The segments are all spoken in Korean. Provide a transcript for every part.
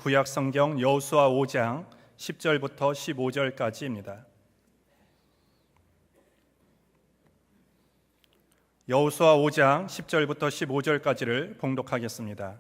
구약성경 여호수아 5장 10절부터 15절까지입니다. 여호수아 5장 10절부터 15절까지를 봉독하겠습니다.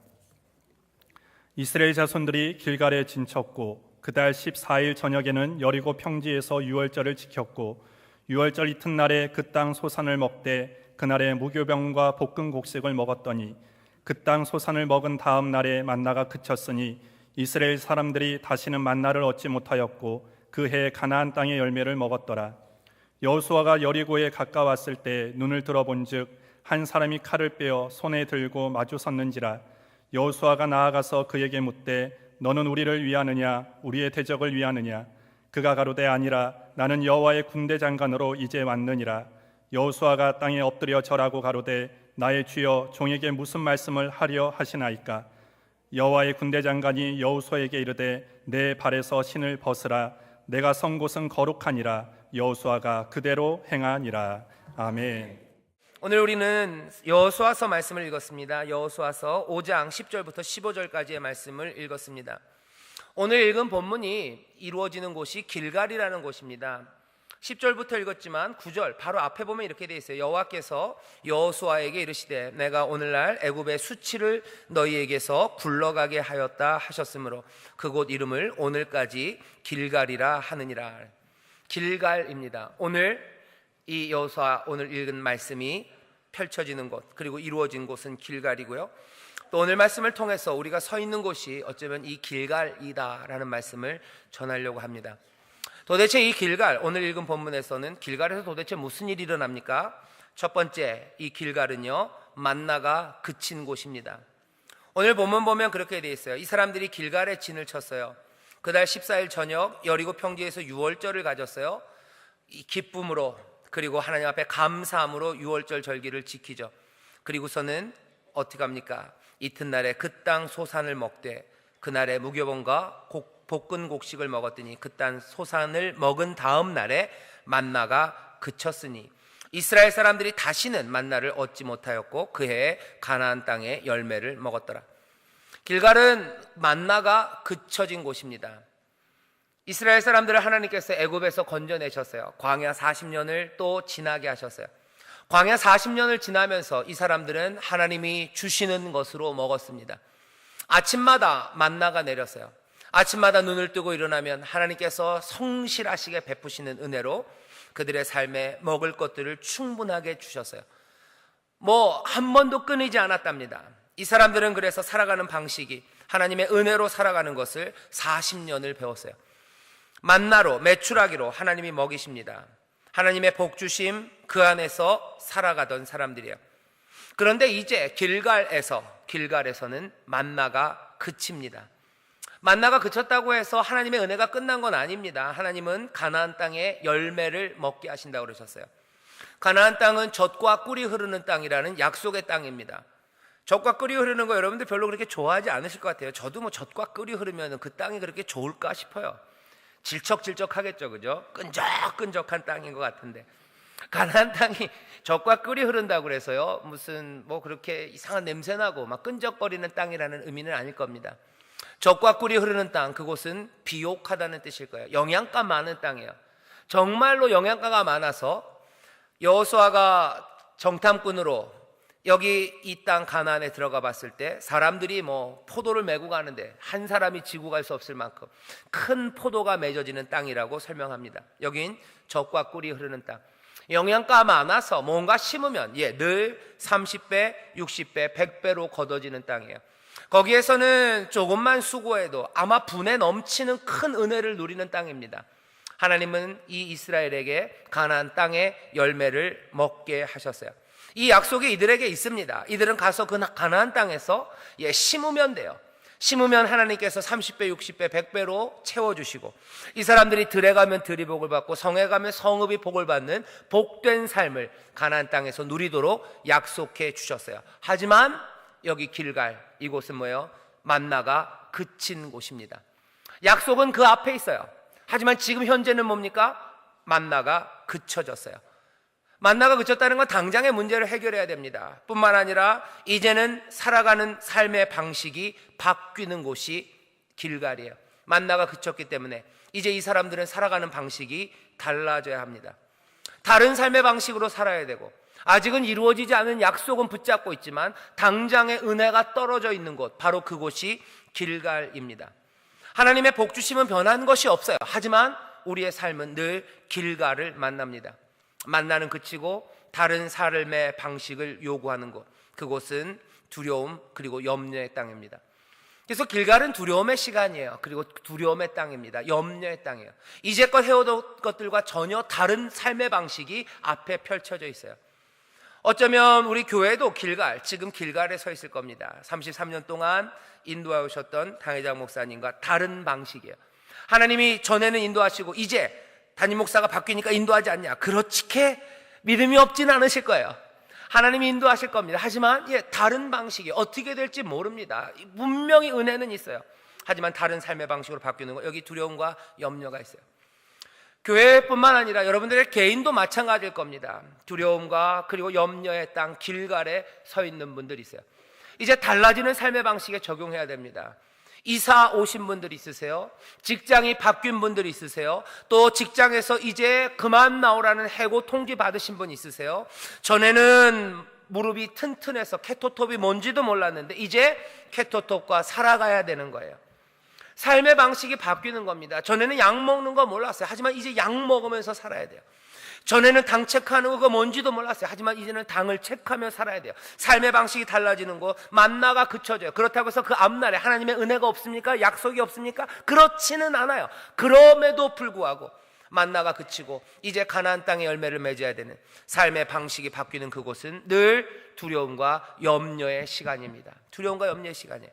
이스라엘 자손들이 길갈에 진쳤고 그달 14일 저녁에는 여리고 평지에서 유월절을 지켰고 유월절 이튿날에 그 땅 소산을 먹되 그날에 무교병과 볶은 곡식을 먹었더니 그 땅 소산을 먹은 다음 날에 만나가 그쳤으니 이스라엘 사람들이 다시는 만나를 얻지 못하였고 그 해 가나안 땅의 열매를 먹었더라. 여호수아가 여리고에 가까웠을 때 눈을 들어본즉 한 사람이 칼을 빼어 손에 들고 마주 섰는지라. 여호수아가 나아가서 그에게 묻되 너는 우리를 위하느냐 우리의 대적을 위하느냐. 그가 가로되 아니라 나는 여호와의 군대 장관으로 이제 왔느니라. 여호수아가 땅에 엎드려 절하고 가로되 나의 주여 종에게 무슨 말씀을 하려 하시나이까. 여호와의 군대 장관이 여호수아에게 이르되 내 발에서 신을 벗으라. 내가 선 곳은 거룩하니라. 여호수아가 그대로 행하니라. 아멘. 오늘 우리는 여호수아서 말씀을 읽었습니다. 여호수아서 5장 10절부터 15절까지의 말씀을 읽었습니다. 오늘 읽은 본문이 이루어지는 곳이 길갈이라는 곳입니다. 10절부터 읽었지만 9절 바로 앞에 보면 이렇게 되어 있어요. 여호와께서 여호수아에게 이르시되 내가 오늘날 애굽의 수치를 너희에게서 굴러가게 하였다 하셨으므로 그곳 이름을 오늘까지 길갈이라 하느니라. 길갈입니다. 오늘 이 여호수아 오늘 읽은 말씀이 펼쳐지는 곳 그리고 이루어진 곳은 길갈이고요. 또 오늘 말씀을 통해서 우리가 서 있는 곳이 어쩌면 이 길갈이다라는 말씀을 전하려고 합니다. 도대체 이 길갈, 오늘 읽은 본문에서는 길갈에서 도대체 무슨 일이 일어납니까? 첫 번째, 이 길갈은요 만나가 그친 곳입니다. 오늘 본문 보면 그렇게 되어 있어요. 이 사람들이 길갈에 진을 쳤어요. 그달 14일 저녁 여리고 평지에서 유월절을 가졌어요. 이 기쁨으로 그리고 하나님 앞에 감사함으로 유월절 절기를 지키죠. 그리고서는 어떻게 합니까? 이튿날에 그 땅 소산을 먹되 그날에 무교병과 볶은 곡식을 먹었더니 그 땅 소산을 먹은 다음 날에 만나가 그쳤으니 이스라엘 사람들이 다시는 만나를 얻지 못하였고 그 해에 가나안 땅의 열매를 먹었더라. 길갈은 만나가 그쳐진 곳입니다. 이스라엘 사람들을 하나님께서 애굽에서 건져내셨어요. 광야 40년을 또 지나게 하셨어요. 광야 40년을 지나면서 이 사람들은 하나님이 주시는 것으로 먹었습니다. 아침마다 만나가 내렸어요. 아침마다 눈을 뜨고 일어나면 하나님께서 성실하시게 베푸시는 은혜로 그들의 삶에 먹을 것들을 충분하게 주셨어요. 한 번도 끊이지 않았답니다. 이 사람들은 그래서 살아가는 방식이 하나님의 은혜로 살아가는 것을 40년을 배웠어요. 만나로 매출하기로 하나님이 먹이십니다. 하나님의 복주심 그 안에서 살아가던 사람들이에요. 그런데 이제 길갈에서는 만나가 그칩니다. 만나가 그쳤다고 해서 하나님의 은혜가 끝난 건 아닙니다. 하나님은 가나안 땅의 열매를 먹게 하신다고 그러셨어요. 가나안 땅은 젖과 꿀이 흐르는 땅이라는 약속의 땅입니다. 젖과 꿀이 흐르는 거 여러분들 별로 그렇게 좋아하지 않으실 것 같아요. 저도 젖과 꿀이 흐르면 그 땅이 그렇게 좋을까 싶어요. 질척질척하겠죠, 그죠? 끈적끈적한 땅인 것 같은데 가나안 땅이 젖과 꿀이 흐른다고 그래서요 무슨 그렇게 이상한 냄새 나고 막 끈적거리는 땅이라는 의미는 아닐 겁니다. 젖과 꿀이 흐르는 땅, 그곳은 비옥하다는 뜻일 거예요. 영양가 많은 땅이에요. 정말로 영양가가 많아서 여호수아가 정탐꾼으로 여기 이 땅 가나안에 들어가 봤을 때 사람들이 포도를 메고 가는데 한 사람이 지고 갈 수 없을 만큼 큰 포도가 맺어지는 땅이라고 설명합니다. 여긴 젖과 꿀이 흐르는 땅, 영양가 많아서 뭔가 심으면 늘 30배, 60배, 100배로 거둬지는 땅이에요. 거기에서는 조금만 수고해도 아마 분에 넘치는 큰 은혜를 누리는 땅입니다. 하나님은 이 이스라엘에게 가나안 땅의 열매를 먹게 하셨어요. 이 약속이 이들에게 있습니다. 이들은 가서 그 가나안 땅에서 심으면 돼요. 심으면 하나님께서 30배, 60배, 100배로 채워주시고 이 사람들이 들에 가면 들이 복을 받고 성에 가면 성읍이 복을 받는 복된 삶을 가나안 땅에서 누리도록 약속해 주셨어요. 하지만 여기 길갈, 이곳은 뭐예요? 만나가 그친 곳입니다. 약속은 그 앞에 있어요. 하지만 지금 현재는 뭡니까? 만나가 그쳐졌어요. 만나가 그쳤다는 건 당장의 문제를 해결해야 됩니다. 뿐만 아니라 이제는 살아가는 삶의 방식이 바뀌는 곳이 길갈이에요. 만나가 그쳤기 때문에 이제 이 사람들은 살아가는 방식이 달라져야 합니다. 다른 삶의 방식으로 살아야 되고, 아직은 이루어지지 않은 약속은 붙잡고 있지만 당장의 은혜가 떨어져 있는 곳, 바로 그곳이 길갈입니다. 하나님의 복주심은 변한 것이 없어요. 하지만 우리의 삶은 늘 길갈을 만납니다. 만나는 그치고 다른 삶의 방식을 요구하는 곳, 그곳은 두려움 그리고 염려의 땅입니다. 그래서 길갈은 두려움의 시간이에요. 그리고 두려움의 땅입니다. 염려의 땅이에요. 이제껏 해오던 것들과 전혀 다른 삶의 방식이 앞에 펼쳐져 있어요. 어쩌면 우리 교회도 길갈, 지금 길갈에 서 있을 겁니다. 33년 동안 인도해 오셨던 당회장 목사님과 다른 방식이에요. 하나님이 전에는 인도하시고 이제 담임 목사가 바뀌니까 인도하지 않냐, 그렇게 믿음이 없진 않으실 거예요. 하나님이 인도하실 겁니다. 하지만 다른 방식이 어떻게 될지 모릅니다. 분명히 은혜는 있어요. 하지만 다른 삶의 방식으로 바뀌는 거, 여기 두려움과 염려가 있어요. 교회뿐만 아니라 여러분들의 개인도 마찬가지일 겁니다. 두려움과 그리고 염려의 땅 길갈에 서 있는 분들이 있어요. 이제 달라지는 삶의 방식에 적용해야 됩니다. 이사 오신 분들이 있으세요. 직장이 바뀐 분들이 있으세요. 또 직장에서 이제 그만 나오라는 해고 통지 받으신 분 있으세요. 전에는 무릎이 튼튼해서 케토톱이 뭔지도 몰랐는데 이제 케토톱과 살아가야 되는 거예요. 삶의 방식이 바뀌는 겁니다. 전에는 약 먹는 거 몰랐어요. 하지만 이제 약 먹으면서 살아야 돼요. 전에는 당 체크하는 거 그거 뭔지도 몰랐어요. 하지만 이제는 당을 체크하며 살아야 돼요. 삶의 방식이 달라지는 거, 만나가 그쳐져요. 그렇다고 해서 그 앞날에 하나님의 은혜가 없습니까? 약속이 없습니까? 그렇지는 않아요. 그럼에도 불구하고 만나가 그치고 이제 가나안 땅의 열매를 맺어야 되는 삶의 방식이 바뀌는 그곳은 늘 두려움과 염려의 시간입니다. 두려움과 염려의 시간이에요.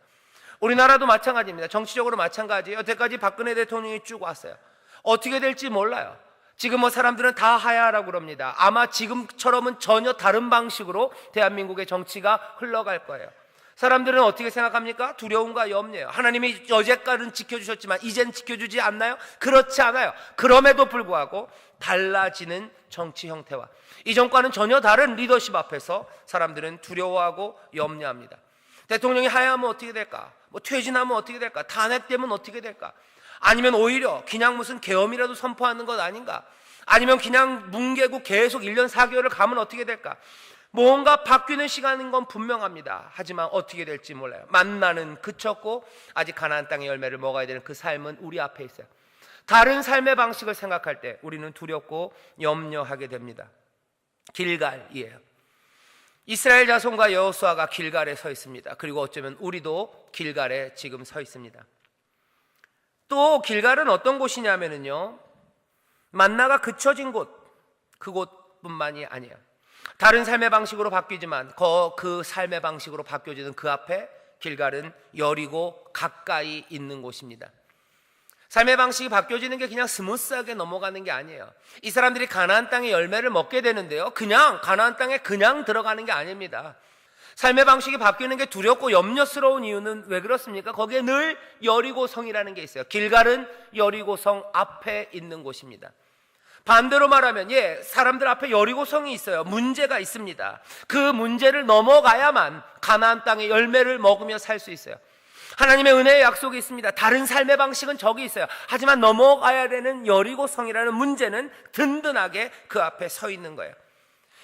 우리나라도 마찬가지입니다. 정치적으로 마찬가지예요. 여태까지 박근혜 대통령이 쭉 왔어요. 어떻게 될지 몰라요. 지금 사람들은 다 하야라고 그럽니다. 아마 지금처럼은 전혀 다른 방식으로 대한민국의 정치가 흘러갈 거예요. 사람들은 어떻게 생각합니까? 두려움과 염려예요. 하나님이 여태까지는 지켜주셨지만 이젠 지켜주지 않나요? 그렇지 않아요. 그럼에도 불구하고 달라지는 정치 형태와 이전과는 전혀 다른 리더십 앞에서 사람들은 두려워하고 염려합니다. 대통령이 하야하면 어떻게 될까? 퇴진하면 어떻게 될까? 탄핵되면 어떻게 될까? 아니면 오히려 그냥 무슨 계엄이라도 선포하는 것 아닌가? 아니면 그냥 뭉개고 계속 1년 4개월을 가면 어떻게 될까? 뭔가 바뀌는 시간인 건 분명합니다. 하지만 어떻게 될지 몰라요. 만나는 그쳤고 아직 가나안 땅의 열매를 먹어야 되는 그 삶은 우리 앞에 있어요. 다른 삶의 방식을 생각할 때 우리는 두렵고 염려하게 됩니다. 길갈이에요. 이스라엘 자손과 여호수아가 길갈에 서 있습니다. 그리고 어쩌면 우리도 길갈에 지금 서 있습니다. 또 길갈은 어떤 곳이냐면요, 만나가 그쳐진 곳, 그곳뿐만이 아니에요. 다른 삶의 방식으로 바뀌지만 그 삶의 방식으로 바뀌어지는 그 앞에 길갈은 여리고 가까이 있는 곳입니다. 삶의 방식이 바뀌어지는 게 그냥 스무스하게 넘어가는 게 아니에요. 이 사람들이 가나안 땅의 열매를 먹게 되는데요, 그냥 가나안 땅에 그냥 들어가는 게 아닙니다. 삶의 방식이 바뀌는 게 두렵고 염려스러운 이유는 왜 그렇습니까? 거기에 늘 여리고성이라는 게 있어요. 길갈은 여리고성 앞에 있는 곳입니다. 반대로 말하면 사람들 앞에 여리고성이 있어요. 문제가 있습니다. 그 문제를 넘어가야만 가나안 땅의 열매를 먹으며 살 수 있어요. 하나님의 은혜의 약속이 있습니다. 다른 삶의 방식은 저기 있어요. 하지만 넘어가야 되는 여리고성이라는 문제는 든든하게 그 앞에 서 있는 거예요.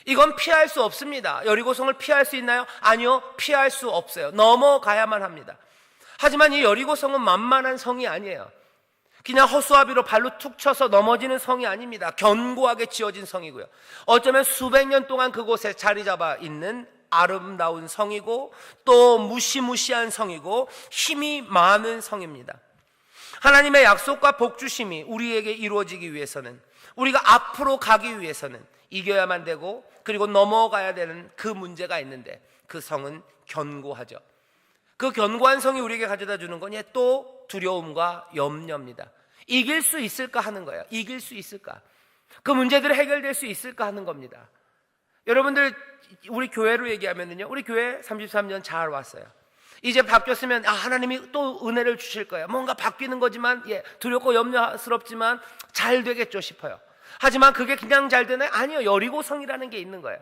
이건 피할 수 없습니다. 여리고성을 피할 수 있나요? 아니요, 피할 수 없어요. 넘어가야만 합니다. 하지만 이 여리고성은 만만한 성이 아니에요. 그냥 허수아비로 발로 툭 쳐서 넘어지는 성이 아닙니다. 견고하게 지어진 성이고요. 어쩌면 수백 년 동안 그곳에 자리 잡아 있는 아름다운 성이고 또 무시무시한 성이고 힘이 많은 성입니다. 하나님의 약속과 복주심이 우리에게 이루어지기 위해서는, 우리가 앞으로 가기 위해서는 이겨야만 되고 그리고 넘어가야 되는 그 문제가 있는데 그 성은 견고하죠. 그 견고한 성이 우리에게 가져다 주는 건 또 두려움과 염려입니다. 이길 수 있을까 하는 거예요. 이길 수 있을까? 그 문제들이 해결될 수 있을까 하는 겁니다. 여러분들, 우리 교회로 얘기하면요, 우리 교회 33년 잘 왔어요. 이제 바뀌었으면 하나님이 또 은혜를 주실 거예요. 뭔가 바뀌는 거지만 두렵고 염려스럽지만 잘 되겠죠 싶어요. 하지만 그게 그냥 잘 되나요? 아니요. 여리고성이라는 게 있는 거예요.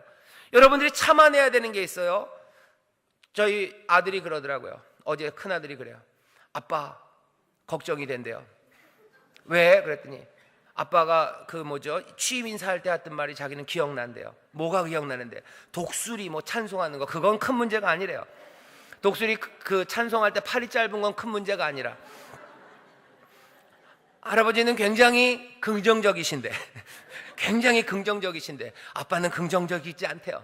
여러분들이 참아내야 되는 게 있어요. 저희 아들이 그러더라고요. 어제 큰아들이 그래요. 아빠, 걱정이 된대요. 왜? 그랬더니 아빠가 취임 인사할 때 했던 말이 자기는 기억난대요. 뭐가 기억나는데? 독수리 찬송하는 거, 그건 큰 문제가 아니래요. 독수리 그 찬송할 때 팔이 짧은 건 큰 문제가 아니라, 할아버지는 굉장히 긍정적이신데 굉장히 긍정적이신데 아빠는 긍정적이지 않대요.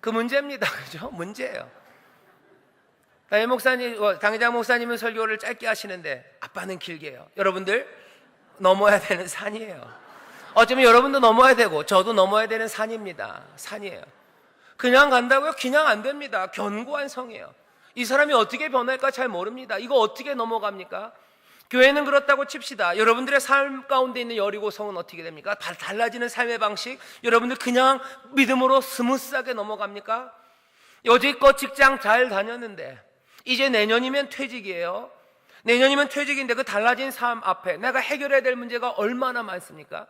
그 문제입니다. 그죠? 문제예요. 당회장 목사님은 설교를 짧게 하시는데 아빠는 길게 해요. 여러분들, 넘어야 되는 산이에요. 어쩌면 여러분도 넘어야 되고 저도 넘어야 되는 산입니다. 산이에요. 그냥 간다고요? 그냥 안 됩니다. 견고한 성이에요. 이 사람이 어떻게 변할까 잘 모릅니다. 이거 어떻게 넘어갑니까? 교회는 그렇다고 칩시다. 여러분들의 삶 가운데 있는 여리고성은 어떻게 됩니까? 달라지는 삶의 방식, 여러분들 그냥 믿음으로 스무스하게 넘어갑니까? 여지껏 직장 잘 다녔는데 이제 내년이면 퇴직이에요. 내년이면 퇴직인데 그 달라진 삶 앞에 내가 해결해야 될 문제가 얼마나 많습니까?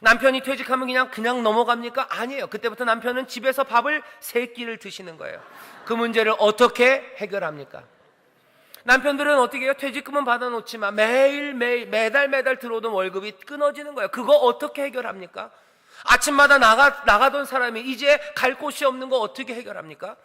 남편이 퇴직하면 그냥 넘어갑니까? 아니에요. 그때부터 남편은 집에서 밥을 3끼를 드시는 거예요. 그 문제를 어떻게 해결합니까? 남편들은 어떻게 해요? 퇴직금은 받아놓지만 매달 들어오던 월급이 끊어지는 거예요. 그거 어떻게 해결합니까? 아침마다 나가던 사람이 이제 갈 곳이 없는 거 어떻게 해결합니까?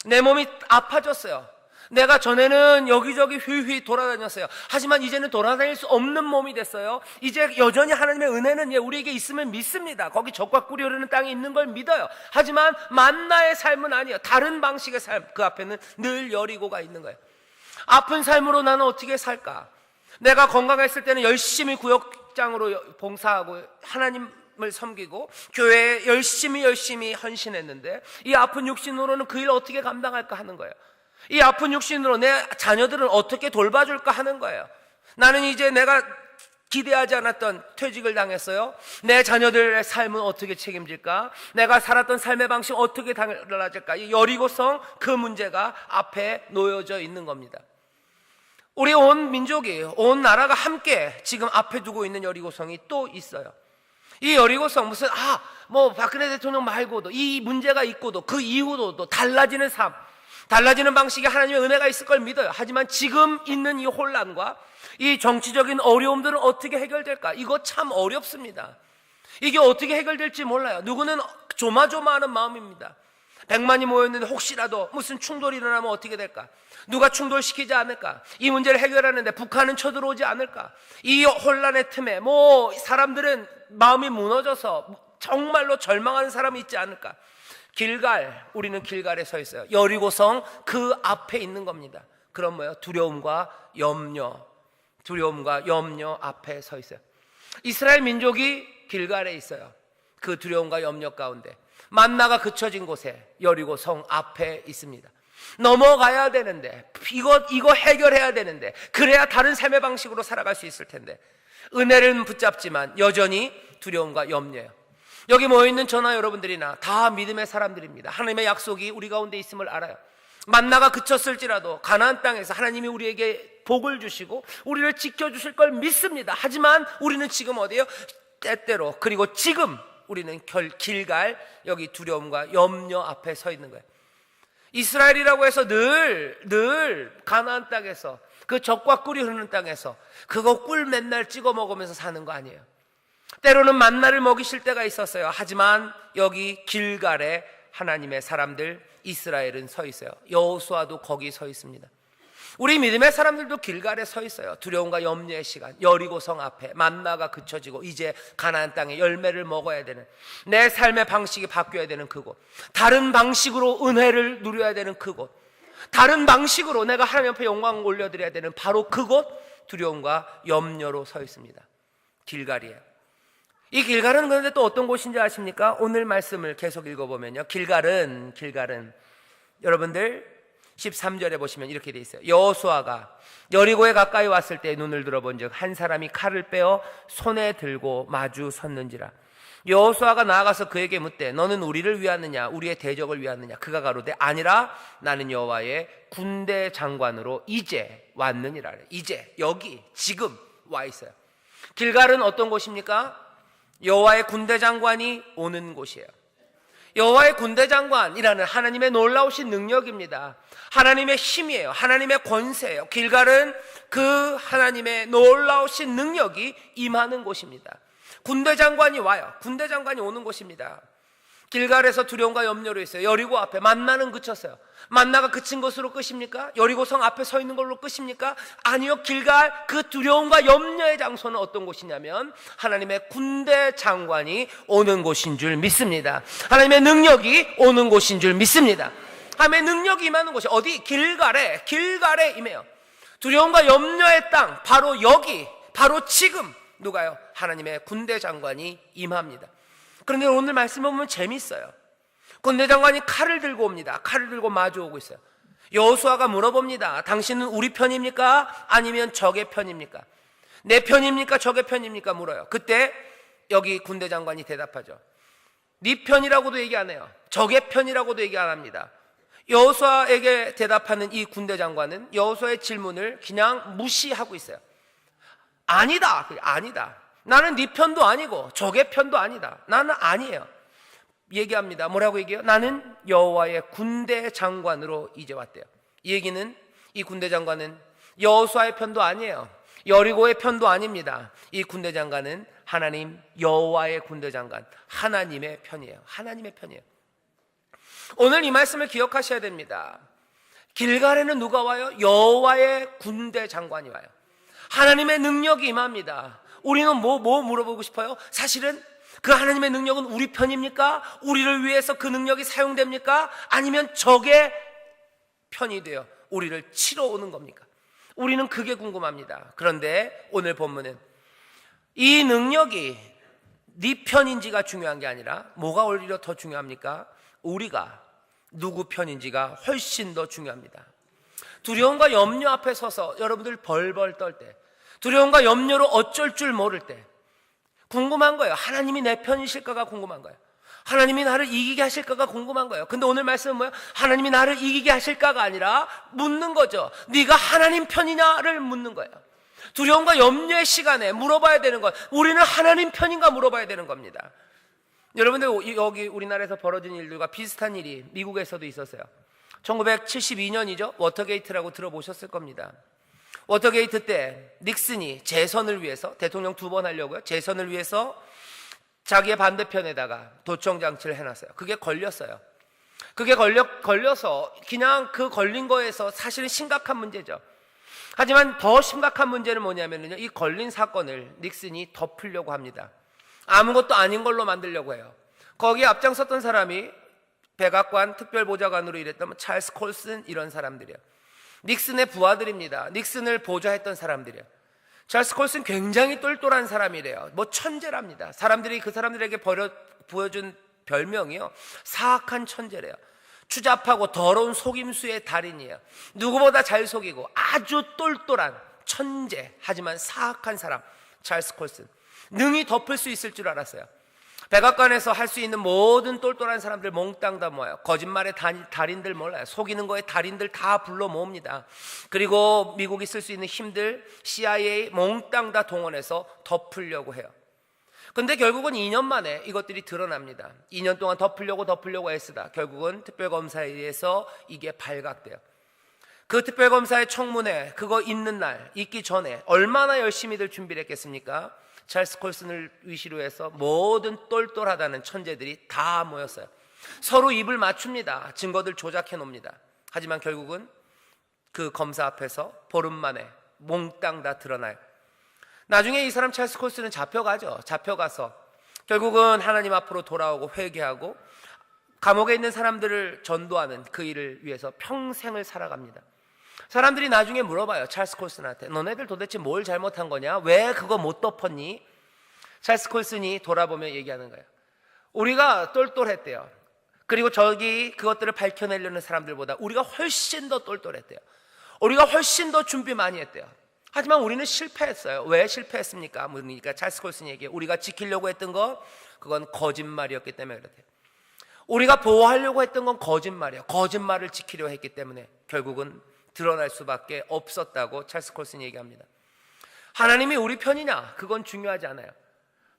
내 몸이 아파졌어요. 내가 전에는 여기저기 휘휘 돌아다녔어요. 하지만 이제는 돌아다닐 수 없는 몸이 됐어요. 이제 여전히 하나님의 은혜는 우리에게 있음을 믿습니다. 거기 적과 꿀이 흐르는 땅에 있는 걸 믿어요. 하지만 만나의 삶은 아니에요. 다른 방식의 삶, 그 앞에는 늘 여리고가 있는 거예요. 아픈 삶으로 나는 어떻게 살까? 내가 건강했을 때는 열심히 구역장으로 봉사하고 하나님을 섬기고 교회에 열심히 헌신했는데 이 아픈 육신으로는 그 일 어떻게 감당할까 하는 거예요. 이 아픈 육신으로 내 자녀들은 어떻게 돌봐줄까 하는 거예요. 나는 이제 내가 기대하지 않았던 퇴직을 당했어요. 내 자녀들의 삶은 어떻게 책임질까? 내가 살았던 삶의 방식 어떻게 달라질까? 이 여리고성, 그 문제가 앞에 놓여져 있는 겁니다. 우리 온 민족이, 온 나라가 함께 지금 앞에 두고 있는 여리고성이 또 있어요. 이 여리고성, 박근혜 대통령 말고도 이 문제가 있고도 그 이후도 또 달라지는 삶, 달라지는 방식에 하나님의 은혜가 있을 걸 믿어요. 하지만 지금 있는 이 혼란과 이 정치적인 어려움들은 어떻게 해결될까? 이거 참 어렵습니다. 이게 어떻게 해결될지 몰라요. 누구는 조마조마하는 마음입니다. 100만이 모였는데 혹시라도 무슨 충돌이 일어나면 어떻게 될까? 누가 충돌시키지 않을까? 이 문제를 해결하는데 북한은 쳐들어오지 않을까? 이 혼란의 틈에 사람들은 마음이 무너져서 정말로 절망하는 사람이 있지 않을까? 우리는 길갈에 서 있어요. 여리고성 그 앞에 있는 겁니다. 그럼 뭐예요? 두려움과 염려 앞에 서 있어요. 이스라엘 민족이 길갈에 있어요. 그 두려움과 염려 가운데 만나가 그쳐진 곳에 여리고성 앞에 있습니다. 넘어가야 되는데 이거 해결해야 되는데 그래야 다른 삶의 방식으로 살아갈 수 있을 텐데 은혜를 붙잡지만 여전히 두려움과 염려예요. 여기 모여있는 저나 여러분들이나 다 믿음의 사람들입니다. 하나님의 약속이 우리 가운데 있음을 알아요. 만나가 그쳤을지라도 가나안 땅에서 하나님이 우리에게 복을 주시고 우리를 지켜주실 걸 믿습니다. 하지만 우리는 지금 어디에요? 때때로, 그리고 지금 우리는 길갈, 여기 두려움과 염려 앞에 서 있는 거예요. 이스라엘이라고 해서 늘 가나안 땅에서 그 젖과 꿀이 흐르는 땅에서 그거 꿀 맨날 찍어 먹으면서 사는 거 아니에요. 때로는 만나를 먹이실 때가 있었어요. 하지만 여기 길갈에 하나님의 사람들 이스라엘은 서 있어요. 여호수아도 거기 서 있습니다. 우리 믿음의 사람들도 길갈에 서 있어요. 두려움과 염려의 시간, 여리고성 앞에 만나가 그쳐지고 이제 가나안 땅에 열매를 먹어야 되는, 내 삶의 방식이 바뀌어야 되는 그곳, 다른 방식으로 은혜를 누려야 되는 그곳, 다른 방식으로 내가 하나님 앞에 영광을 올려드려야 되는 바로 그곳, 두려움과 염려로 서 있습니다. 길갈이에요. 이 길갈은 그런데 또 어떤 곳인지 아십니까? 오늘 말씀을 계속 읽어보면요, 길갈은 여러분들 13절에 보시면 이렇게 돼 있어요. 여호수아가 여리고에 가까이 왔을 때 눈을 들어본즉 한 사람이 칼을 빼어 손에 들고 마주 섰는지라. 여호수아가 나아가서 그에게 묻되 너는 우리를 위하느냐 우리의 대적을 위하느냐. 그가 가로되 아니라 나는 여호와의 군대 장관으로 이제 왔느니라. 이제, 여기, 지금 와 있어요. 길갈은 어떤 곳입니까? 여호와의 군대 장관이 오는 곳이에요. 여호와의 군대장관이라는 하나님의 놀라우신 능력입니다. 하나님의 힘이에요. 하나님의 권세예요. 길갈은 그 하나님의 놀라우신 능력이 임하는 곳입니다. 군대장관이 와요. 군대장관이 오는 곳입니다. 길갈에서 두려움과 염려로 있어요. 여리고 앞에 만나는 그쳤어요. 만나가 그친 것으로 끝입니까? 여리고성 앞에 서 있는 걸로 끝입니까? 아니요. 길갈 그 두려움과 염려의 장소는 어떤 곳이냐면 하나님의 군대 장관이 오는 곳인 줄 믿습니다. 하나님의 능력이 오는 곳인 줄 믿습니다. 하나님의 능력이 임하는 곳이 어디? 길갈에 임해요. 두려움과 염려의 땅, 바로 여기, 바로 지금 누가요? 하나님의 군대 장관이 임합니다. 그런데 오늘 말씀을 보면 재밌어요. 군대 장관이 칼을 들고 옵니다. 칼을 들고 마주오고 있어요. 여호수아가 물어봅니다. 당신은 우리 편입니까? 아니면 적의 편입니까? 내 편입니까? 적의 편입니까? 물어요. 그때 여기 군대 장관이 대답하죠. 네 편이라고도 얘기 안 해요. 적의 편이라고도 얘기 안 합니다. 여호수아에게 대답하는 이 군대 장관은 여호수아의 질문을 그냥 무시하고 있어요. 아니다. 나는 네 편도 아니고 적의 편도 아니다. 나는 아니에요. 얘기합니다. 뭐라고 얘기해요? 나는 여호와의 군대 장관으로 이제 왔대요. 이 얘기는 이 군대 장관은 여호수아의 편도 아니에요. 여리고의 편도 아닙니다. 이 군대 장관은 하나님 여호와의 군대 장관, 하나님의 편이에요. 하나님의 편이에요. 오늘 이 말씀을 기억하셔야 됩니다. 길갈에는 누가 와요? 여호와의 군대 장관이 와요. 하나님의 능력이 임합니다. 우리는 뭐 물어보고 싶어요? 사실은 그 하나님의 능력은 우리 편입니까? 우리를 위해서 그 능력이 사용됩니까? 아니면 적의 편이 되어 우리를 치러 오는 겁니까? 우리는 그게 궁금합니다. 그런데 오늘 본문은 이 능력이 네 편인지가 중요한 게 아니라 뭐가 오히려 더 중요합니까? 우리가 누구 편인지가 훨씬 더 중요합니다. 두려움과 염려 앞에 서서 여러분들 벌벌 떨 때, 두려움과 염려로 어쩔 줄 모를 때 궁금한 거예요. 하나님이 내 편이실까가 궁금한 거예요. 하나님이 나를 이기게 하실까가 궁금한 거예요. 근데 오늘 말씀은 뭐예요? 하나님이 나를 이기게 하실까가 아니라 묻는 거죠. 네가 하나님 편이냐를 묻는 거예요. 두려움과 염려의 시간에 물어봐야 되는 것, 우리는 하나님 편인가 물어봐야 되는 겁니다. 여러분들 여기 우리나라에서 벌어진 일들과 비슷한 일이 미국에서도 있었어요. 1972년이죠. 워터게이트라고 들어보셨을 겁니다. 워터게이트 때 닉슨이 재선을 위해서, 대통령 2번 하려고요, 재선을 위해서 자기의 반대편에다가 도청장치를 해놨어요. 그게 걸렸어요. 그게 걸려서 그냥 그 걸린 거에서 사실은 심각한 문제죠. 하지만 더 심각한 문제는 뭐냐면요, 이 걸린 사건을 닉슨이 덮으려고 합니다. 아무것도 아닌 걸로 만들려고 해요. 거기에 앞장섰던 사람이 백악관 특별보좌관으로 일했던 찰스 콜슨, 이런 사람들이에요. 닉슨의 부하들입니다. 닉슨을 보좌했던 사람들이에요. 찰스 콜슨 굉장히 똘똘한 사람이래요. 뭐 천재랍니다. 사람들이 그 사람들에게 부여준 별명이요, 사악한 천재래요. 추잡하고 더러운 속임수의 달인이에요. 누구보다 잘 속이고 아주 똘똘한 천재, 하지만 사악한 사람, 찰스 콜슨. 능히 덮을 수 있을 줄 알았어요. 백악관에서 할 수 있는 모든 똘똘한 사람들 몽땅 다 모아요. 거짓말의 달인들 몰라요. 속이는 거에 달인들 다 불러 모읍니다. 그리고 미국이 쓸 수 있는 힘들, CIA 몽땅 다 동원해서 덮으려고 해요. 근데 결국은 2년 만에 이것들이 드러납니다. 2년 동안 덮으려고 애쓰다 결국은 특별검사에 의해서 이게 발각돼요. 그 특별검사의 청문회 그거 있기 전에 얼마나 열심히들 준비를 했겠습니까? 찰스 콜슨을 위시로 해서 모든 똘똘하다는 천재들이 다 모였어요. 서로 입을 맞춥니다. 증거들 조작해 놓습니다. 하지만 결국은 그 검사 앞에서 보름 만에 몽땅 다 드러나요. 나중에 이 사람 찰스 콜슨은 잡혀가죠. 잡혀가서 결국은 하나님 앞으로 돌아오고 회개하고 감옥에 있는 사람들을 전도하는 그 일을 위해서 평생을 살아갑니다. 사람들이 나중에 물어봐요. 찰스 콜슨한테, 너네들 도대체 뭘 잘못한 거냐? 왜 그거 못 덮었니? 찰스 콜슨이 돌아보며 얘기하는 거예요. 우리가 똘똘했대요. 그리고 저기 그것들을 밝혀내려는 사람들보다 우리가 훨씬 더 똘똘했대요. 우리가 훨씬 더 준비 많이 했대요. 하지만 우리는 실패했어요. 왜 실패했습니까? 그러니까 찰스 콜슨이 얘기해요. 우리가 지키려고 했던 거, 그건 거짓말이었기 때문에 그렇대요. 우리가 보호하려고 했던 건 거짓말이에요. 거짓말을 지키려 했기 때문에 결국은 드러날 수밖에 없었다고 찰스 콜슨이 얘기합니다. 하나님이 우리 편이냐? 그건 중요하지 않아요.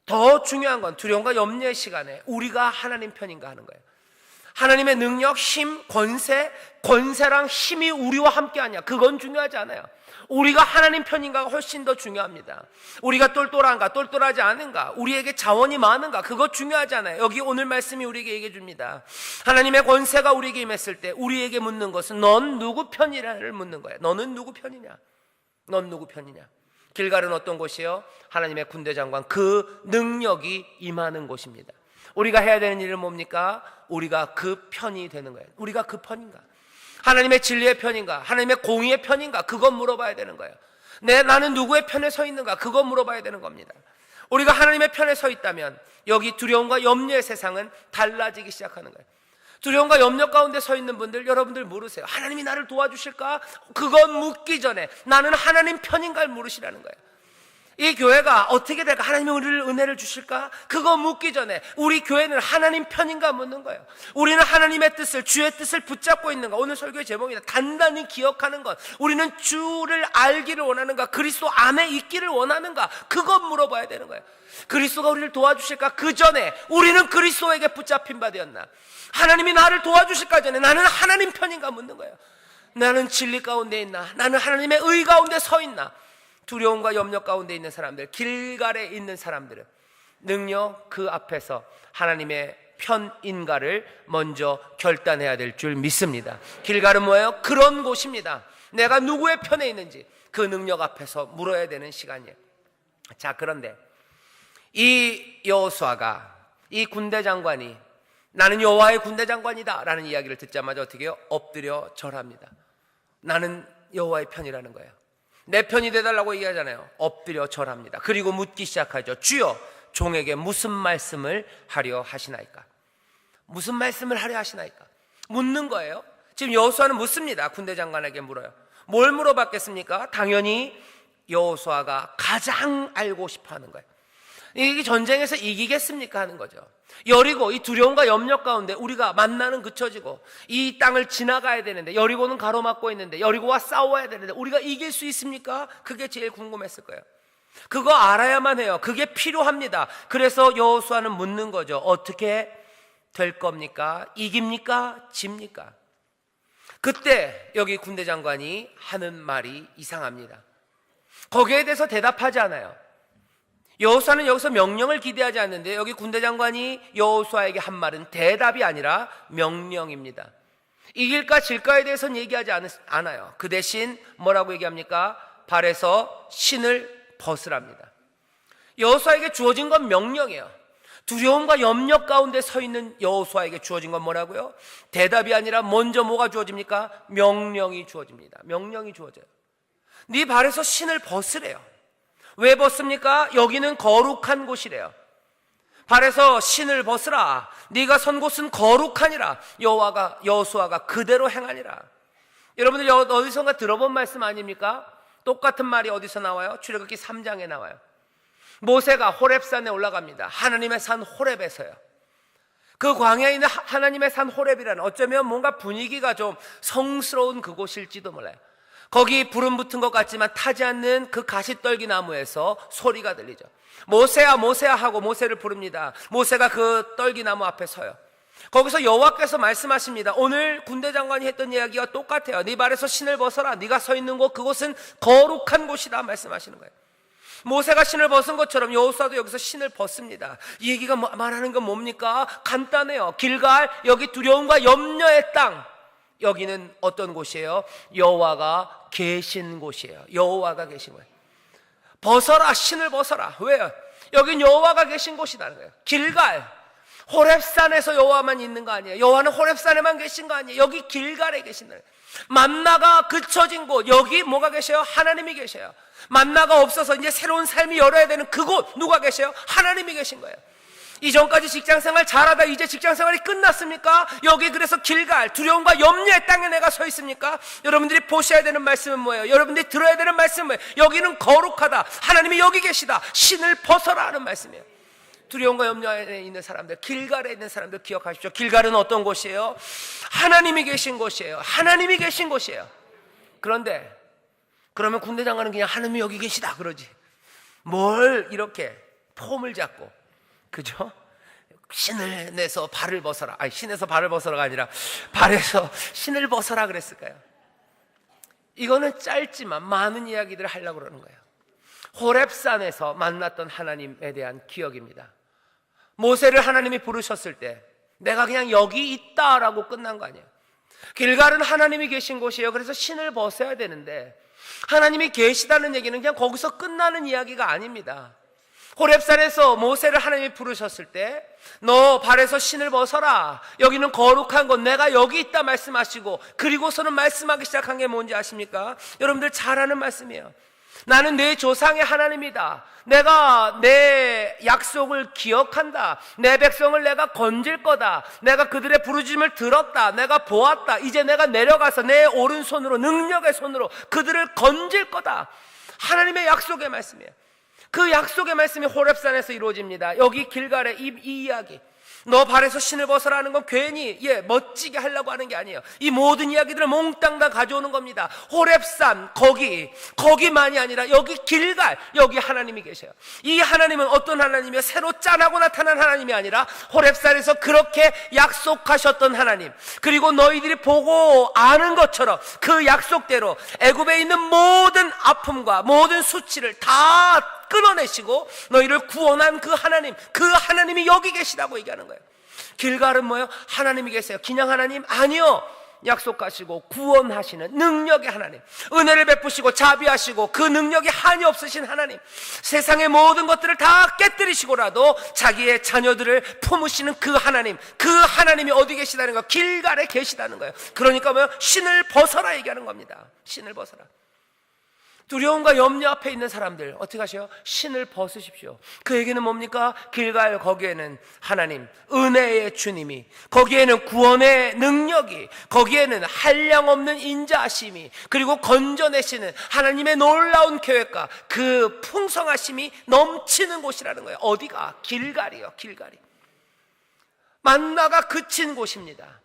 더 중요한 건 두려움과 염려의 시간에 우리가 하나님 편인가 하는 거예요. 하나님의 능력, 힘, 권세랑 힘이 우리와 함께하냐, 그건 중요하지 않아요. 우리가 하나님 편인가가 훨씬 더 중요합니다. 우리가 똘똘한가 똘똘하지 않은가, 우리에게 자원이 많은가, 그거 중요하지 않아요. 여기 오늘 말씀이 우리에게 얘기해 줍니다. 하나님의 권세가 우리에게 임했을 때 우리에게 묻는 것은 넌 누구 편이냐를 묻는 거예요. 너는 누구 편이냐? 넌 누구 편이냐? 길갈은 어떤 곳이에요? 하나님의 군대 장관, 그 능력이 임하는 곳입니다. 우리가 해야 되는 일은 뭡니까? 우리가 그 편이 되는 거예요. 우리가 그 편인가? 하나님의 진리의 편인가? 하나님의 공의의 편인가? 그건 물어봐야 되는 거예요. 나는 누구의 편에 서 있는가? 그건 물어봐야 되는 겁니다. 우리가 하나님의 편에 서 있다면 여기 두려움과 염려의 세상은 달라지기 시작하는 거예요. 두려움과 염려 가운데 서 있는 분들, 여러분들 물으세요. 하나님이 나를 도와주실까? 그건 묻기 전에 나는 하나님 편인가를 물으시라는 거예요. 이 교회가 어떻게 될까? 하나님이 우리를 은혜를 주실까? 그거 묻기 전에 우리 교회는 하나님 편인가 묻는 거예요. 우리는 하나님의 뜻을, 주의 뜻을 붙잡고 있는가? 오늘 설교의 제목이다. 단단히 기억하는 것. 우리는 주를 알기를 원하는가? 그리스도 안에 있기를 원하는가? 그것 물어봐야 되는 거예요. 그리스도가 우리를 도와주실까? 그 전에 우리는 그리스도에게 붙잡힌 바 되었나? 하나님이 나를 도와주실까 전에 나는 하나님 편인가 묻는 거예요. 나는 진리 가운데 있나? 나는 하나님의 의 가운데 서 있나? 두려움과 염려 가운데 있는 사람들, 길갈에 있는 사람들은 능력 그 앞에서 하나님의 편인가를 먼저 결단해야 될 줄 믿습니다. 길갈은 뭐예요? 그런 곳입니다. 내가 누구의 편에 있는지 그 능력 앞에서 물어야 되는 시간이에요. 자, 그런데 이 여호수아가, 이 군대 장관이 나는 여호와의 군대 장관이다 라는 이야기를 듣자마자 어떻게 해요? 엎드려 절합니다. 나는 여호와의 편이라는 거예요. 내 편이 되달라고 얘기하잖아요. 엎드려 절합니다. 그리고 묻기 시작하죠. 주여, 종에게 무슨 말씀을 하려 하시나이까? 무슨 말씀을 하려 하시나이까? 묻는 거예요. 지금 여호수아는 묻습니다. 군대 장관에게 물어요. 뭘 물어봤겠습니까? 당연히 여호수아가 가장 알고 싶어하는 거예요. 이게 전쟁에서 이기겠습니까? 하는 거죠. 여리고, 이 두려움과 염려 가운데 우리가 만나는 그쳐지고 이 땅을 지나가야 되는데, 여리고는 가로막고 있는데 여리고와 싸워야 되는데 우리가 이길 수 있습니까? 그게 제일 궁금했을 거예요. 그거 알아야만 해요. 그게 필요합니다. 그래서 여호수아는 묻는 거죠. 어떻게 될 겁니까? 이깁니까? 집니까? 그때 여기 군대 장관이 하는 말이 이상합니다. 거기에 대해서 대답하지 않아요. 여호수아는 여기서 명령을 기대하지 않는데 여기 군대 장관이 여호수아에게 한 말은 대답이 아니라 명령입니다. 이길까 질까에 대해서는 얘기하지 않아요. 그 대신 뭐라고 얘기합니까? 발에서 신을 벗으랍니다. 여호수아에게 주어진 건 명령이에요. 두려움과 염려 가운데 서 있는 여호수아에게 주어진 건 뭐라고요? 대답이 아니라 먼저 뭐가 주어집니까? 명령이 주어집니다. 명령이 주어져요. 네 발에서 신을 벗으래요. 왜 벗습니까? 여기는 거룩한 곳이래요. 발에서 신을 벗으라. 네가 선 곳은 거룩하니라. 여호수아가 그대로 행하니라. 여러분들 어디선가 들어본 말씀 아닙니까? 똑같은 말이 어디서 나와요? 출애굽기 3장에 나와요. 모세가 호렙산에 올라갑니다. 하나님의 산 호렙에서요. 그 광야에 있는 하나님의 산 호렙이라는, 어쩌면 뭔가 분위기가 좀 성스러운 그곳일지도 몰라요. 거기 불은 붙은 것 같지만 타지 않는 그 가시떨기 나무에서 소리가 들리죠. 모세야 모세야 하고 모세를 부릅니다. 모세가 그 떨기나무 앞에 서요. 거기서 여호와께서 말씀하십니다. 오늘 군대 장관이 했던 이야기가 똑같아요. 네 발에서 신을 벗어라. 네가 서 있는 곳, 그곳은 거룩한 곳이다 말씀하시는 거예요. 모세가 신을 벗은 것처럼 여호수아도 여기서 신을 벗습니다. 이 얘기가 말하는 건 뭡니까? 간단해요. 길갈, 여기 두려움과 염려의 땅, 여기는 어떤 곳이에요? 여호와가 계신 곳이에요. 여호와가 계신 거예요. 벗어라, 신을 벗어라. 왜요? 여긴 여호와가 계신 곳이라는 거예요. 길갈, 호렙산에서 여호와만 있는 거 아니에요. 여호와는 호렙산에만 계신 거 아니에요. 여기 길갈에 계신다. 만나가 그쳐진 곳, 여기 뭐가 계셔요? 하나님이 계셔요. 만나가 없어서 이제 새로운 삶이 열어야 되는 그곳, 누가 계셔요? 하나님이 계신 거예요. 이전까지 직장생활 잘하다 이제 직장생활이 끝났습니까? 여기 그래서 길갈, 두려움과 염려의 땅에 내가 서 있습니까? 여러분들이 보셔야 되는 말씀은 뭐예요? 여러분들이 들어야 되는 말씀은 뭐예요? 여기는 거룩하다. 하나님이 여기 계시다. 신을 벗어라 하는 말씀이에요. 두려움과 염려에 있는 사람들, 길갈에 있는 사람들 기억하십시오. 길갈은 어떤 곳이에요? 하나님이 계신 곳이에요. 하나님이 계신 곳이에요. 그런데 그러면 군대 장관은 그냥 하나님이 여기 계시다 그러지. 뭘 이렇게 폼을 잡고, 그죠? 신을 내서 발을 벗어라. 아니, 신에서 발을 벗어라가 아니라 발에서 신을 벗어라 그랬을까요? 이거는 짧지만 많은 이야기들을 하려고 그러는 거예요. 호렙산에서 만났던 하나님에 대한 기억입니다. 모세를 하나님이 부르셨을 때 내가 그냥 여기 있다라고 끝난 거 아니에요. 길갈은 하나님이 계신 곳이에요. 그래서 신을 벗어야 되는데 하나님이 계시다는 얘기는 그냥 거기서 끝나는 이야기가 아닙니다. 호렙산에서 모세를 하나님이 부르셨을 때 너 발에서 신을 벗어라. 여기는 거룩한 곳, 내가 여기 있다 말씀하시고, 그리고서는 말씀하기 시작한 게 뭔지 아십니까? 여러분들 잘 아는 말씀이에요. 나는 내 조상의 하나님이다. 내가 내 약속을 기억한다. 내 백성을 내가 건질 거다. 내가 그들의 부르짖음을 들었다. 내가 보았다. 이제 내가 내려가서 내 오른손으로, 능력의 손으로 그들을 건질 거다. 하나님의 약속의 말씀이에요. 그 약속의 말씀이 호렙산에서 이루어집니다. 여기 길갈의 이 이야기, 너 발에서 신을 벗어라는 건 괜히 멋지게 하려고 하는 게 아니에요. 이 모든 이야기들을 몽땅 다 가져오는 겁니다. 호렙산 거기만이 아니라 여기 길갈, 여기 하나님이 계셔요. 이 하나님은 어떤 하나님이요? 새로 짠하고 나타난 하나님이 아니라 호렙산에서 그렇게 약속하셨던 하나님, 그리고 너희들이 보고 아는 것처럼 그 약속대로 애굽에 있는 모든 아픔과 모든 수치를 다 끊어내시고 너희를 구원한 그 하나님이 여기 계시다고 얘기하는 거예요. 길갈은 뭐예요? 하나님이 계세요. 그냥 하나님? 아니요. 약속하시고 구원하시는 능력의 하나님, 은혜를 베푸시고 자비하시고 그 능력이 한이 없으신 하나님, 세상의 모든 것들을 다 깨뜨리시고라도 자기의 자녀들을 품으시는 그 하나님이 어디 계시다는 거예요? 길갈에 계시다는 거예요. 그러니까 뭐예요? 신을 벗어라 얘기하는 겁니다. 신을 벗어라. 두려움과 염려 앞에 있는 사람들 어떻게 하셔요? 신을 벗으십시오. 그 얘기는 뭡니까? 길갈, 거기에는 하나님, 은혜의 주님이, 거기에는 구원의 능력이, 거기에는 한량없는 인자하심이, 그리고 건져내시는 하나님의 놀라운 계획과 그 풍성하심이 넘치는 곳이라는 거예요. 어디가? 길갈이요. 길갈이 만나가 그친 곳입니다.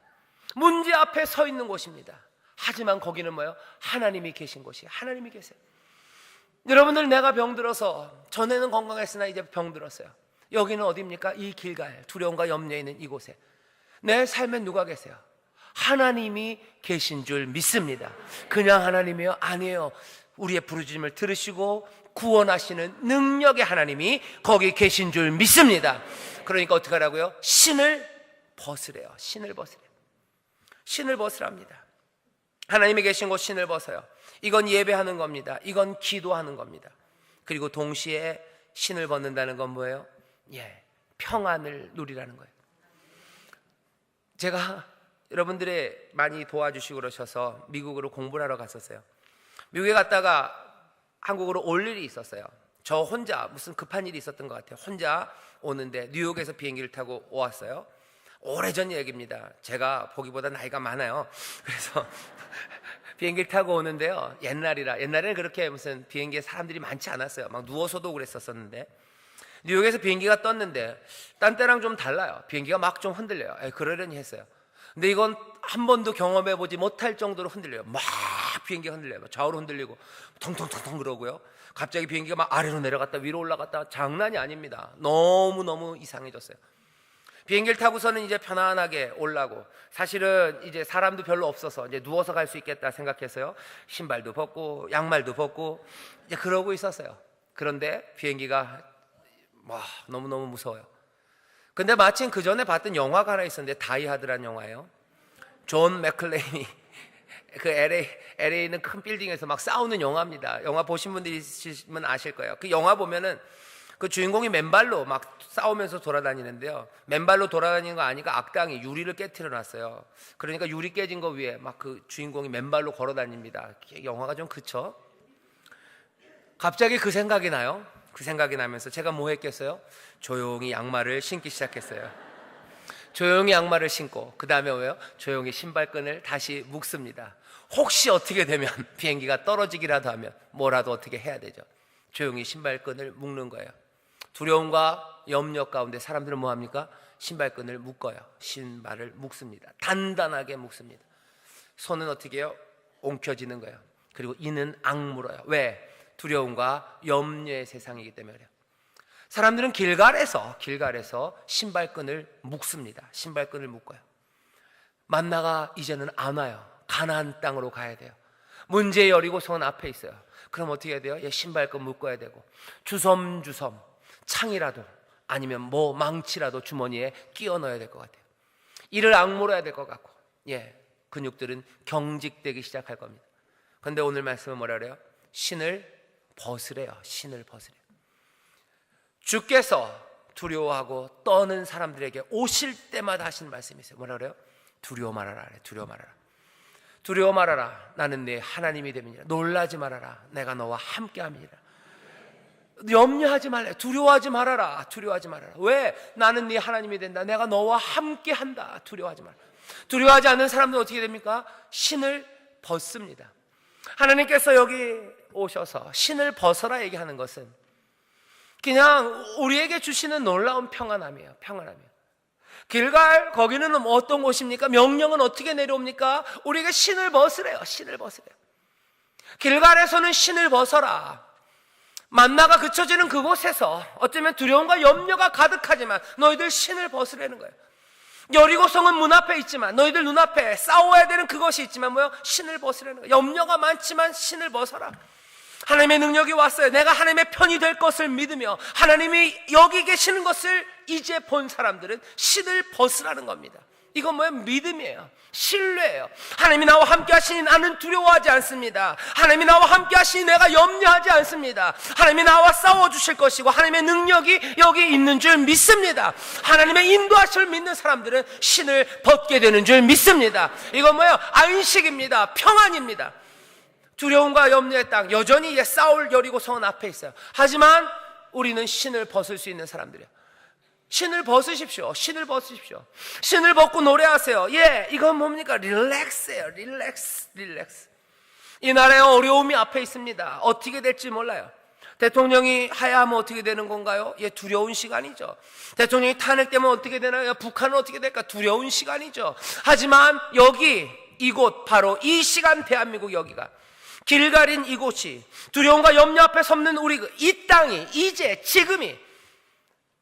문제 앞에 서 있는 곳입니다. 하지만 거기는 뭐예요? 하나님이 계신 곳이에요. 하나님이 계세요. 여러분들, 내가 병들어서, 전에는 건강했으나 이제 병들었어요. 여기는 어디입니까? 이 길갈, 두려움과 염려에 있는 이곳에 내 삶에 누가 계세요? 하나님이 계신 줄 믿습니다. 그냥 하나님이요? 아니에요. 우리의 부르짖음을 들으시고 구원하시는 능력의 하나님이 거기 계신 줄 믿습니다. 그러니까 어떻게 하라고요? 신을 벗으래요. 신을 벗으래요. 신을 벗으랍니다. 하나님이 계신 곳 신을 벗어요. 이건 예배하는 겁니다. 이건 기도하는 겁니다. 그리고 동시에 신을 벗는다는 건 뭐예요? 평안을 누리라는 거예요. 제가 여러분들의 많이 도와주시고 그러셔서 미국으로 공부를 하러 갔었어요. 미국에 갔다가 한국으로 올 일이 있었어요. 저 혼자 무슨 급한 일이 있었던 것 같아요. 혼자 오는데 뉴욕에서 비행기를 타고 왔어요. 오래전 얘기입니다. 제가 보기보다 나이가 많아요. 그래서 비행기를 타고 오는데요, 옛날에는 그렇게 무슨 비행기에 사람들이 많지 않았어요. 막 누워서도 그랬었는데, 뉴욕에서 비행기가 떴는데 딴 때랑 좀 달라요. 비행기가 막 좀 흔들려요. 그러려니 했어요. 근데 이건 한 번도 경험해보지 못할 정도로 흔들려요. 막 비행기가 흔들려요. 좌우로 흔들리고 텅텅텅텅 그러고요. 갑자기 비행기가 막 아래로 내려갔다 위로 올라갔다, 장난이 아닙니다. 너무너무 이상해졌어요. 비행기를 타고서는 이제 편안하게 올라고, 사실은 이제 사람도 별로 없어서 이제 누워서 갈 수 있겠다 생각해서요, 신발도 벗고 양말도 벗고 이제 그러고 있었어요. 그런데 비행기가 너무너무 무서워요. 근데 마침 그 전에 봤던 영화가 하나 있었는데, 다이하드란 영화예요. 존 맥클레인이 그 LA에 있는 큰 빌딩에서 막 싸우는 영화입니다. 영화 보신 분들이 있으시면 아실 거예요. 그 영화 보면은 그 주인공이 맨발로 막 싸우면서 돌아다니는데요, 맨발로 돌아다니는 거 아니까 악당이 유리를 깨트려 놨어요. 그러니까 유리 깨진 거 위에 막 그 주인공이 맨발로 걸어 다닙니다. 영화가 좀 그쵸? 갑자기 그 생각이 나요. 그 생각이 나면서 제가 뭐 했겠어요? 조용히 양말을 신기 시작했어요. 조용히 양말을 신고 그 다음에 왜요? 조용히 신발끈을 다시 묶습니다. 혹시 어떻게 되면 비행기가 떨어지기라도 하면 뭐라도 어떻게 해야 되죠. 조용히 신발끈을 묶는 거예요. 두려움과 염려 가운데 사람들은 뭐 합니까? 신발끈을 묶어요. 신발을 묶습니다. 단단하게 묶습니다. 손은 어떻게 해요? 엉켜지는 거예요. 그리고 이는 악물어요. 왜? 두려움과 염려의 세상이기 때문에 그래요. 사람들은 길갈에서 신발끈을 묶습니다. 신발끈을 묶어요. 만나가 이제는 안 와요. 가나안 땅으로 가야 돼요. 문제 여리고성 앞에 있어요. 그럼 어떻게 해야 돼요? 신발끈 묶어야 되고, 주섬주섬 창이라도 아니면 망치라도 주머니에 끼워 넣어야 될 것 같아요. 이를 악물어야 될 것 같고, 근육들은 경직되기 시작할 겁니다. 그런데 오늘 말씀은 뭐라 그래요? 신을 벗으래요. 신을 벗으래요. 주께서 두려워하고 떠는 사람들에게 오실 때마다 하신 말씀이 있어요. 뭐라 그래요? 두려워 말아라. 두려워 말아라. 두려워 말아라. 나는 네 하나님이 됨이니라. 놀라지 말아라. 내가 너와 함께 함이니라. 염려하지 말라. 두려워하지 말아라. 두려워하지 말아라. 왜? 나는 네 하나님이 된다. 내가 너와 함께 한다. 두려워하지 말아라. 두려워하지 않는 사람들은 어떻게 됩니까? 신을 벗습니다. 하나님께서 여기 오셔서 신을 벗어라 얘기하는 것은 그냥 우리에게 주시는 놀라운 평안함이에요. 평안함이에요. 길갈, 거기는 어떤 곳입니까? 명령은 어떻게 내려옵니까? 우리에게 신을 벗으래요. 신을 벗으래요. 길갈에서는 신을 벗어라. 만나가 그쳐지는 그곳에서 어쩌면 두려움과 염려가 가득하지만 너희들 신을 벗으라는 거예요. 여리고성은 문 앞에 있지만 너희들 눈앞에 싸워야 되는 그것이 있지만 신을 벗으라는 거예요. 염려가 많지만 신을 벗어라. 하나님의 능력이 왔어요. 내가 하나님의 편이 될 것을 믿으며 하나님이 여기 계시는 것을 이제 본 사람들은 신을 벗으라는 겁니다. 이건 믿음이에요. 신뢰예요. 하나님이 나와 함께 하시니 나는 두려워하지 않습니다. 하나님이 나와 함께 하시니 내가 염려하지 않습니다. 하나님이 나와 싸워주실 것이고 하나님의 능력이 여기 있는 줄 믿습니다. 하나님의 인도하심을 믿는 사람들은 신을 벗게 되는 줄 믿습니다. 이건 안식입니다. 평안입니다. 두려움과 염려의 땅, 여전히 싸울 여리고성 앞에 있어요. 하지만 우리는 신을 벗을 수 있는 사람들이에요. 신을 벗으십시오. 신을 벗으십시오. 신을 벗고 노래하세요. 이건 뭡니까? 릴렉스예요. 릴렉스. 이 나라에 어려움이 앞에 있습니다. 어떻게 될지 몰라요. 대통령이 하야하면 어떻게 되는 건가요? 두려운 시간이죠. 대통령이 탄핵되면 어떻게 되나요? 북한은 어떻게 될까? 두려운 시간이죠. 하지만 이곳 바로 이 시간 대한민국 여기가 길갈인 이곳이 두려움과 염려 앞에 섰는 우리 이 땅이 이제 지금이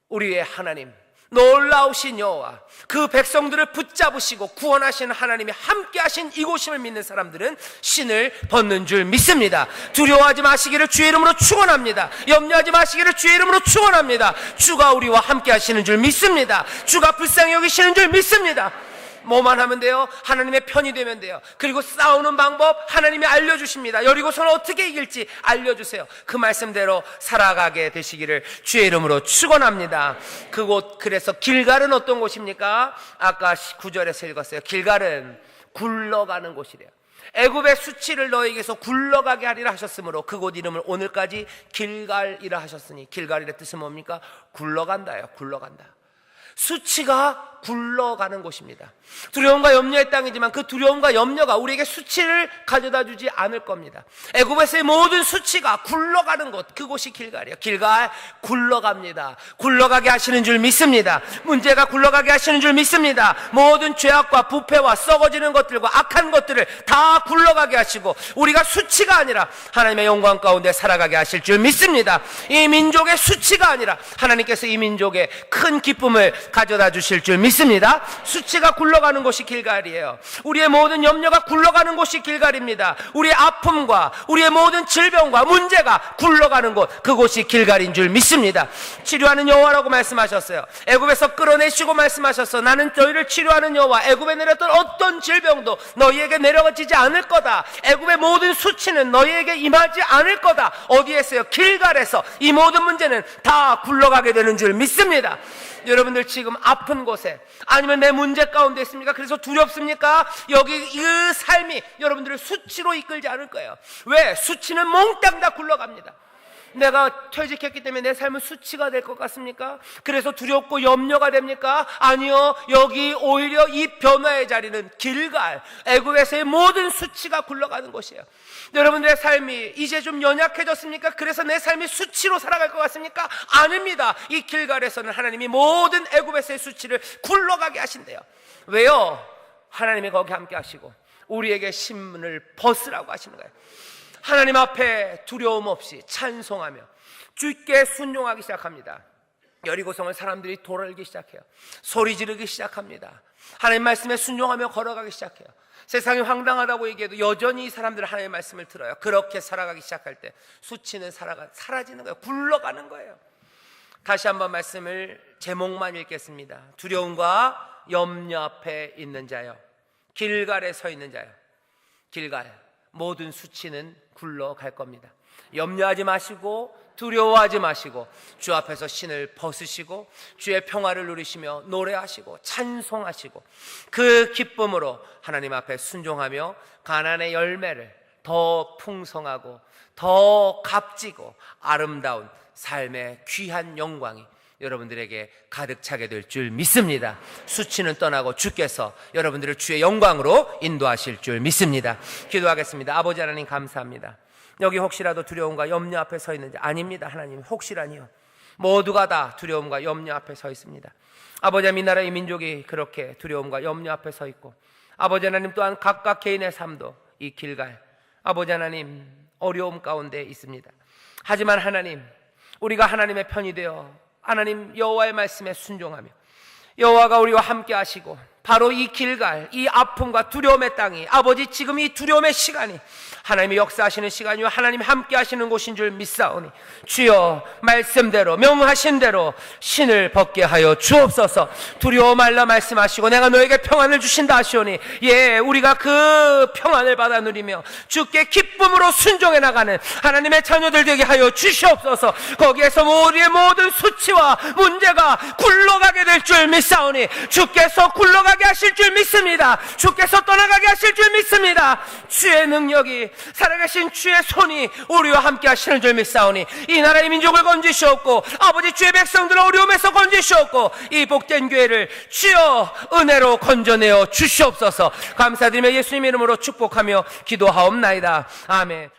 우리의 하나님 놀라우신 여호와 그 백성들을 붙잡으시고 구원하시는 하나님이 함께 하신 이곳임을 믿는 사람들은 신을 벗는 줄 믿습니다. 두려워하지 마시기를 주의 이름으로 축원합니다. 염려하지 마시기를 주의 이름으로 축원합니다. 주가 우리와 함께 하시는 줄 믿습니다. 주가 불쌍히 여기시는 줄 믿습니다. 뭐만 하면 돼요? 하나님의 편이 되면 돼요. 그리고 싸우는 방법 하나님이 알려주십니다. 여리고성을 어떻게 이길지 알려주세요. 그 말씀대로 살아가게 되시기를 주의 이름으로 축원합니다. 그곳, 그래서 길갈은 어떤 곳입니까? 아까 9절에서 읽었어요. 길갈은 굴러가는 곳이래요. 애굽의 수치를 너에게서 굴러가게 하리라 하셨으므로 그곳 이름을 오늘까지 길갈이라 하셨으니, 길갈이라 뜻은 뭡니까? 굴러간다예요. 굴러간다. 수치가 굴러가는 곳입니다. 두려움과 염려의 땅이지만 그 두려움과 염려가 우리에게 수치를 가져다 주지 않을 겁니다. 애굽에서의 모든 수치가 굴러가는 곳, 그곳이 길갈이에요. 길갈 굴러갑니다. 굴러가게 하시는 줄 믿습니다. 문제가 굴러가게 하시는 줄 믿습니다. 모든 죄악과 부패와 썩어지는 것들과 악한 것들을 다 굴러가게 하시고 우리가 수치가 아니라 하나님의 영광 가운데 살아가게 하실 줄 믿습니다. 이 민족의 수치가 아니라 하나님께서 이 민족의 큰 기쁨을 가져다 주실 줄 믿습니다. 수치가 굴러가는 곳이 길갈이에요. 우리의 모든 염려가 굴러가는 곳이 길갈입니다. 우리의 아픔과 우리의 모든 질병과 문제가 굴러가는 곳, 그곳이 길갈인 줄 믿습니다. 치료하는 여호와라고 말씀하셨어요. 애굽에서 끌어내시고 말씀하셨어. 나는 너희를 치료하는 여호와. 애굽에 내렸던 어떤 질병도 너희에게 내려지지 않을 거다. 애굽의 모든 수치는 너희에게 임하지 않을 거다. 어디에서요? 길갈에서 이 모든 문제는 다 굴러가게 되는 줄 믿습니다. 여러분들 지금 아픈 곳에 아니면 내 문제 가운데 있습니까? 그래서 두렵습니까? 여기 그 삶이 여러분들을 수치로 이끌지 않을 거예요. 왜? 수치는 몽땅 다 굴러갑니다. 내가 퇴직했기 때문에 내 삶은 수치가 될 것 같습니까? 그래서 두렵고 염려가 됩니까? 아니요. 여기 오히려 이 변화의 자리는 길갈, 애굽에서의 모든 수치가 굴러가는 곳이에요. 여러분들의 삶이 이제 좀 연약해졌습니까? 그래서 내 삶이 수치로 살아갈 것 같습니까? 아닙니다. 이 길갈에서는 하나님이 모든 애굽에서의 수치를 굴러가게 하신대요. 왜요? 하나님이 거기 함께 하시고 우리에게 신문을 벗으라고 하시는 거예요. 하나님 앞에 두려움 없이 찬송하며 주께 순종하기 시작합니다. 여리고성을 사람들이 돌아오기 시작해요. 소리 지르기 시작합니다. 하나님 말씀에 순종하며 걸어가기 시작해요. 세상이 황당하다고 얘기해도 여전히 이 사람들은 하나님의 말씀을 들어요. 그렇게 살아가기 시작할 때 수치는 사라지는 거예요. 굴러가는 거예요. 다시 한번 말씀을 제목만 읽겠습니다. 두려움과 염려 앞에 있는 자여, 길갈에 서 있는 자여. 길갈, 모든 수치는 굴러갈 겁니다. 염려하지 마시고 두려워하지 마시고 주 앞에서 신을 벗으시고 주의 평화를 누리시며 노래하시고 찬송하시고 그 기쁨으로 하나님 앞에 순종하며 가나안의 열매를 더 풍성하고 더 값지고 아름다운 삶의 귀한 영광이 여러분들에게 가득 차게 될 줄 믿습니다. 수치는 떠나고 주께서 여러분들을 주의 영광으로 인도하실 줄 믿습니다. 기도하겠습니다. 아버지 하나님 감사합니다. 여기 혹시라도 두려움과 염려 앞에 서 있는지 아닙니다. 하나님, 혹시라니요. 모두가 다 두려움과 염려 앞에 서 있습니다. 아버지 하나님, 이 나라의 민족이 그렇게 두려움과 염려 앞에 서 있고 아버지 하나님 또한 각각 개인의 삶도 이 길갈 아버지 하나님 어려움 가운데 있습니다. 하지만 하나님, 우리가 하나님의 편이 되어 하나님 여호와의 말씀에 순종하며 여호와가 우리와 함께 하시고 바로 이 길갈, 이 아픔과 두려움의 땅이 아버지 지금 이 두려움의 시간이 하나님이 역사하시는 시간이요 하나님이 함께 하시는 곳인 줄 믿사오니 주여 말씀대로 명하신 대로 신을 벗게 하여 주옵소서. 두려워 말라 말씀하시고 내가 너에게 평안을 주신다 하시오니 예, 우리가 그 평안을 받아 누리며 주께 기쁨으로 순종해 나가는 하나님의 자녀들 되게 하여 주시옵소서. 거기에서 우리의 모든 수치와 문제가 굴러가게 될 줄 믿사오니 주께서 굴러가게 하실 줄 믿습니다. 주께서 떠나가게 하실 줄 믿습니다. 주의 능력이 살아계신 주의 손이 우리와 함께 하시는 줄 믿사오니 이 나라의 민족을 건지시옵고 아버지 주의 백성들을 어려움에서 건지시옵고 이 복된 교회를 주여 은혜로 건져내어 주시옵소서. 감사드리며 예수님 이름으로 축복하며 기도하옵나이다. 아멘.